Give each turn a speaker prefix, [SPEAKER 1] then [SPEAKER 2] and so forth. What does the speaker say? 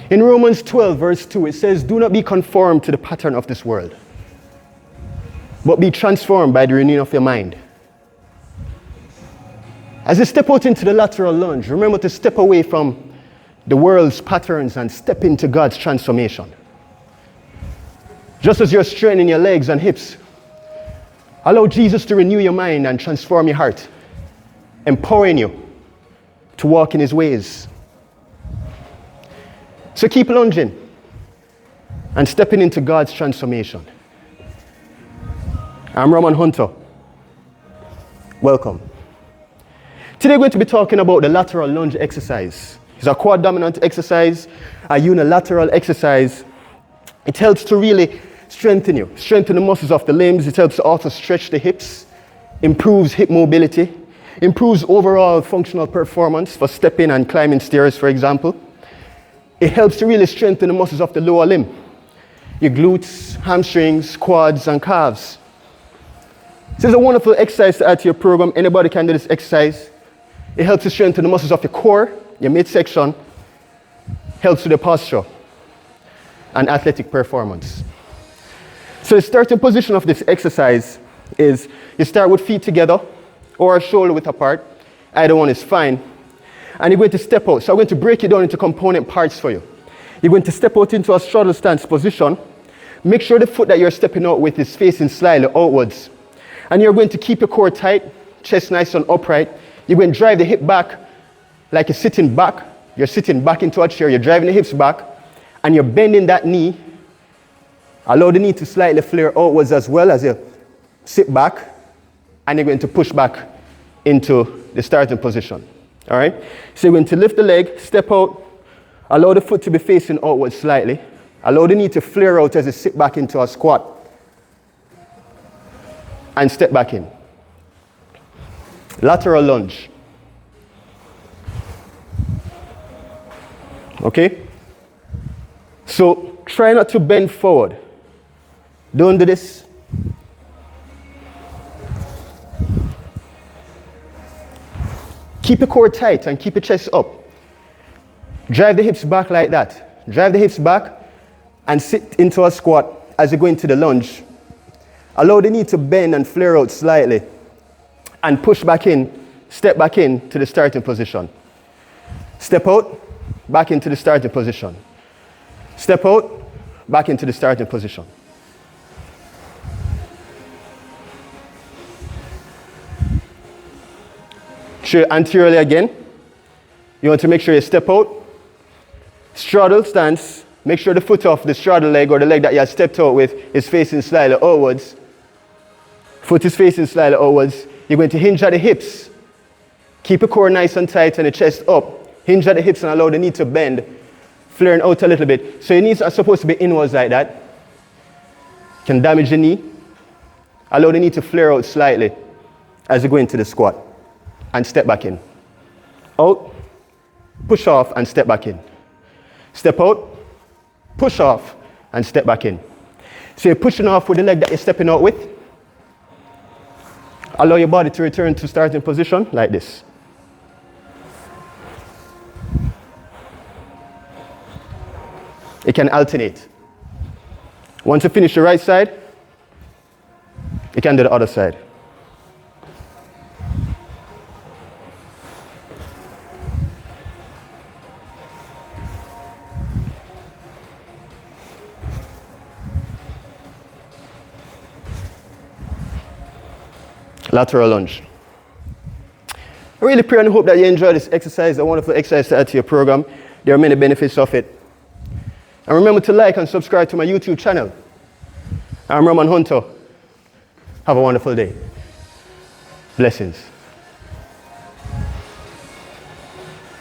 [SPEAKER 1] In Romans 12, verse 2, it says, "Do not be conformed to the pattern of this world, but be transformed by the renewing of your mind." As you step out into the lateral lunge, remember to step away from the world's patterns and step into God's transformation. Just as you're straining your legs and hips, allow Jesus to renew your mind and transform your heart, empowering you to walk in his ways. So keep lunging and stepping into God's transformation. I'm Roman Hunter. Welcome. Today we're going to be talking about the lateral lunge exercise. It's a quad dominant exercise, a unilateral exercise. It helps to really strengthen the muscles of the limbs. It helps to also stretch the hips, improves hip mobility, improves overall functional performance for stepping and climbing stairs, for example. It helps to really strengthen the muscles of the lower limb, your glutes, hamstrings, quads, and calves. This is a wonderful exercise to add to your program. Anybody can do this exercise. It helps to strengthen the muscles of your core, your midsection, helps with the posture and athletic performance. So the starting position of this exercise is you start with feet together or shoulder width apart. Either one is fine. And you're going to step out. So I'm going to break it down into component parts for you. You're going to step out into a straddle stance position. Make sure the foot that you're stepping out with is facing slightly outwards. And you're going to keep your core tight, chest nice and upright. You're going to drive the hip back like you're sitting back. You're sitting back into a chair. You're driving the hips back. And you're bending that knee. Allow the knee to slightly flare outwards as well as you sit back. And you're going to push back into the starting position. All right? So you're going to lift the leg, step out. Allow the foot to be facing outwards slightly. Allow the knee to flare out as you sit back into a squat. And step back in. Lateral lunge. Okay? So try not to bend forward. Don't do this. Keep your core tight and keep your chest up. Drive the hips back like that. Drive the hips back and sit into a squat as you go into the lunge. Allow the knee to bend and flare out slightly. And push back in, step back in to the starting position. Step out, back into the starting position. Step out, back into the starting position. Anteriorly again. You want to make sure you step out. Straddle stance. Make sure the foot of the straddle leg or the leg that you have stepped out with is facing slightly outwards. Foot is facing slightly outwards. You're going to hinge at the hips. Keep your core nice and tight and the chest up. Hinge at the hips and allow the knee to bend, flaring out a little bit. So your knees are supposed to be inwards like that. Can damage the knee. Allow the knee to flare out slightly as you go into the squat. And step back in. Out, push off and step back in. Step out, push off and step back in. So you're pushing off with the leg that you're stepping out with. Allow your body to return to starting position like this. It can alternate. Once you finish the right side, you can do the other side. Lateral lunge. I really pray and hope that you enjoy this exercise, a wonderful exercise to add to your program. There are many benefits of it. And remember to like and subscribe to my YouTube channel. I'm Roman Hunter. Have a wonderful day. Blessings.